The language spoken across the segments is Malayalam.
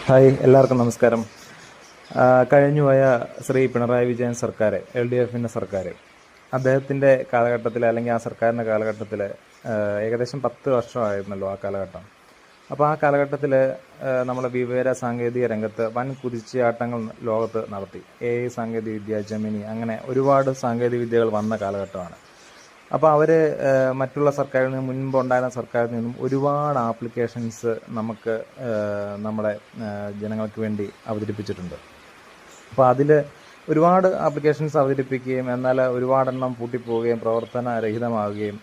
ഹായ്, എല്ലാവർക്കും നമസ്കാരം. കഴിഞ്ഞുപോയ ശ്രീ പിണറായി വിജയൻ സർക്കാർ, LDFിൻ്റെ സർക്കാർ, അദ്ദേഹത്തിൻ്റെ കാലഘട്ടത്തിൽ, അല്ലെങ്കിൽ ആ സർക്കാരിൻ്റെ കാലഘട്ടത്തിൽ ഏകദേശം 10 വർഷമായിരുന്നല്ലോ ആ കാലഘട്ടം. അപ്പോൾ ആ കാലഘട്ടത്തിൽ നമ്മളെ വിവര സാങ്കേതിക രംഗത്ത് വൻ കുതിച്ചുചാട്ടങ്ങൾ ലോകത്ത് നടത്തി. AI സാങ്കേതിക വിദ്യ, ജെമിനി, അങ്ങനെ ഒരുപാട് സാങ്കേതിക വിദ്യകൾ വന്ന കാലഘട്ടമാണ്. അപ്പോൾ അവർ മറ്റുള്ള സർക്കാരിൽ നിന്നും, മുൻപുണ്ടായിരുന്ന സർക്കാരിൽ നിന്നും ഒരുപാട് ആപ്ലിക്കേഷൻസ് നമുക്ക് നമ്മുടെ ജനങ്ങൾക്ക് വേണ്ടി അവതരിപ്പിച്ചിട്ടുണ്ട്. അപ്പോൾ അതിൽ ഒരുപാട് ആപ്ലിക്കേഷൻസ് അവതരിപ്പിക്കുകയും എന്നാൽ ഒരുപാടെണ്ണം പൂട്ടിപ്പോവുകയും പ്രവർത്തനരഹിതമാവുകയും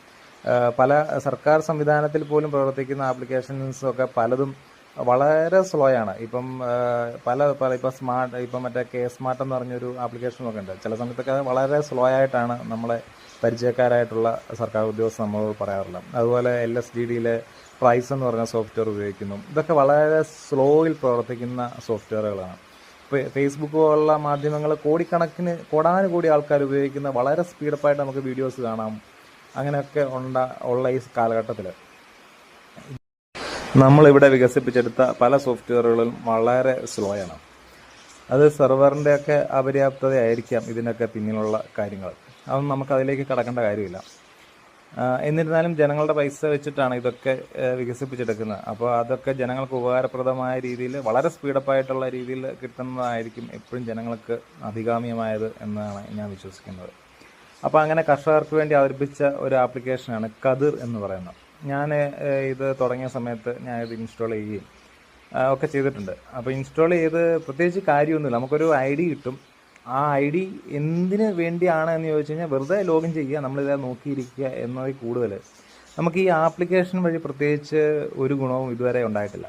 പല സർക്കാർ സംവിധാനത്തിൽ പോലും പ്രവർത്തിക്കുന്ന ആപ്ലിക്കേഷൻസൊക്കെ പലതും വളരെ സ്ലോ ആണ്. ഇപ്പം ഇപ്പം മറ്റേ സ്മാർട്ട് എന്ന് പറഞ്ഞൊരു ആപ്ലിക്കേഷനൊക്കെ ഉണ്ട്. ചില സമയത്തൊക്കെ അത് വളരെ സ്ലോ ആയിട്ടാണ് നമ്മളെ പരിചയക്കാരായിട്ടുള്ള സർക്കാർ ഉദ്യോഗസ്ഥർ നമ്മളോട് പറയാറുള്ളത്. അതുപോലെ LSDDയിൽ പ്രൈസ് എന്ന് പറഞ്ഞ സോഫ്റ്റ്വെയർ ഉപയോഗിക്കുന്നു. ഇതൊക്കെ വളരെ സ്ലോയിൽ പ്രവർത്തിക്കുന്ന സോഫ്റ്റ്വെയറുകളാണ്. ഇപ്പോൾ ഫേസ്ബുക്ക് പോലുള്ള മാധ്യമങ്ങൾ കോടാനുകൂടി ആൾക്കാർ ഉപയോഗിക്കുന്ന വളരെ സ്പീഡപ്പായിട്ട് നമുക്ക് വീഡിയോസ് കാണാം. അങ്ങനെയൊക്കെ ഉള്ള ഈ കാലഘട്ടത്തിൽ നമ്മളിവിടെ വികസിപ്പിച്ചെടുത്ത പല സോഫ്റ്റ്വെയറുകളും വളരെ സ്ലോ ആണ്. അത് സെർവറിൻ്റെയൊക്കെ അപര്യാപ്തതയായിരിക്കാം ഇതിനൊക്കെ പിന്നിലുള്ള കാര്യങ്ങൾ. അതൊന്നും നമുക്കതിലേക്ക് കടക്കേണ്ട കാര്യമില്ല. എന്നിരുന്നാലും ജനങ്ങളുടെ പൈസ വെച്ചിട്ടാണ് ഇതൊക്കെ വികസിപ്പിച്ചെടുക്കുന്നത്. അപ്പോൾ അതൊക്കെ ജനങ്ങൾക്ക് ഉപകാരപ്രദമായ രീതിയിൽ, വളരെ സ്പീഡപ്പായിട്ടുള്ള രീതിയിൽ കിട്ടുന്നതായിരിക്കും എപ്പോഴും ജനങ്ങൾക്ക് അഭികാമ്യമായത് എന്നാണ് ഞാൻ വിശ്വസിക്കുന്നത്. അപ്പോൾ അങ്ങനെ കർഷകർക്ക് വേണ്ടി അവതരിപ്പിച്ച ഒരു ആപ്ലിക്കേഷനാണ് കതിർ എന്ന് പറയുന്നത്. ഞാൻ ഇത് തുടങ്ങിയ സമയത്ത് ഞാനിത് ഇൻസ്റ്റാൾ ചെയ്യുകയും ഒക്കെ ചെയ്തിട്ടുണ്ട്. അപ്പോൾ ഇൻസ്റ്റാൾ ചെയ്ത് പ്രത്യേകിച്ച് കാര്യമൊന്നുമില്ല. നമുക്കൊരു ID കിട്ടും. ആ ID എന്തിന് വേണ്ടിയാണ് എന്ന് ചോദിച്ചു കഴിഞ്ഞാൽ വെറുതെ ലോഗിൻ ചെയ്യുക, നമ്മളിത് നോക്കിയിരിക്കുക എന്നതിൽ കൂടുതൽ നമുക്ക് ഈ ആപ്ലിക്കേഷൻ വഴി പ്രത്യേകിച്ച് ഒരു ഗുണവും ഇതുവരെ ഉണ്ടായിട്ടില്ല.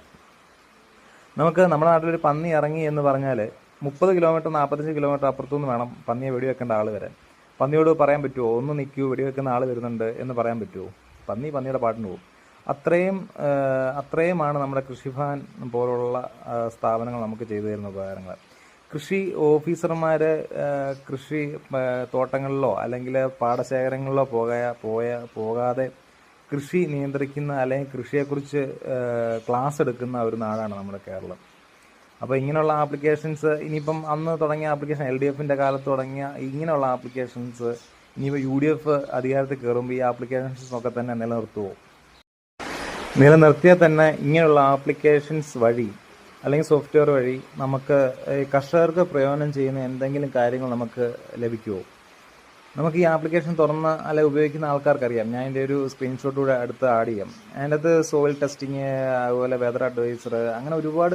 നമുക്ക് നമ്മുടെ നാട്ടിലൊരു പന്നി ഇറങ്ങി എന്ന് പറഞ്ഞാൽ 30 കിലോമീറ്റർ 45 കിലോമീറ്റർ അപ്പുറത്തുനിന്ന് വേണം പന്നിയെ വെടിവെക്കേണ്ട ആൾ വരാൻ. പന്നിയോട് പറയാൻ പറ്റുമോ, ഒന്ന് നിൽക്കൂ, വെടിവെക്കുന്ന ആൾ വരുന്നുണ്ട് എന്ന് പറയാൻ പറ്റുമോ? പന്നിയുടെ പാട്ടിന് പോകും. അത്രയുമാണ് നമ്മുടെ കൃഷിഭവൻ പോലുള്ള സ്ഥാപനങ്ങൾ നമുക്ക് ചെയ്തു തരുന്ന ഉപകാരങ്ങൾ. കൃഷി ഓഫീസർമാർ കൃഷി തോട്ടങ്ങളിലോ അല്ലെങ്കിൽ പാടശേഖരങ്ങളിലോ പോകാതെ കൃഷി നിയന്ത്രിക്കുന്ന അല്ലെങ്കിൽ കൃഷിയെക്കുറിച്ച് ക്ലാസ് എടുക്കുന്ന ഒരു നാടാണ് നമ്മുടെ കേരളം. അപ്പോൾ ഇങ്ങനെയുള്ള ആപ്ലിക്കേഷൻസ് ഇനിയിപ്പം അന്ന് തുടങ്ങിയ ആപ്ലിക്കേഷൻ, LDFിൻ്റെ കാലത്ത് തുടങ്ങിയ ഇങ്ങനെയുള്ള ആപ്ലിക്കേഷൻസ് ഇനിയിപ്പോൾ UDF അധികാരത്തിൽ കയറുമ്പോൾ ഈ ആപ്ലിക്കേഷൻസൊക്കെ തന്നെ നിലനിർത്തിയാൽ തന്നെ ഇങ്ങനെയുള്ള ആപ്ലിക്കേഷൻസ് വഴി അല്ലെങ്കിൽ സോഫ്റ്റ്വെയർ വഴി നമുക്ക് കർഷകർക്ക് പ്രയോജനം ചെയ്യുന്ന എന്തെങ്കിലും കാര്യങ്ങൾ നമുക്ക് ലഭിക്കുമോ? നമുക്ക് ഈ ആപ്ലിക്കേഷൻ തുറന്ന് അല്ലെങ്കിൽ ഉപയോഗിക്കുന്ന ആൾക്കാർക്കറിയാം. ഞാൻ ഇതിൻ്റെ ഒരു സ്ക്രീൻഷോട്ട് കൂടെ അടുത്ത് ആഡ് ചെയ്യാം. അതിൻ്റെ അകത്ത് സോയിൽ ടെസ്റ്റിങ്, അതുപോലെ വെതർ അഡ്വൈസർ, അങ്ങനെ ഒരുപാട്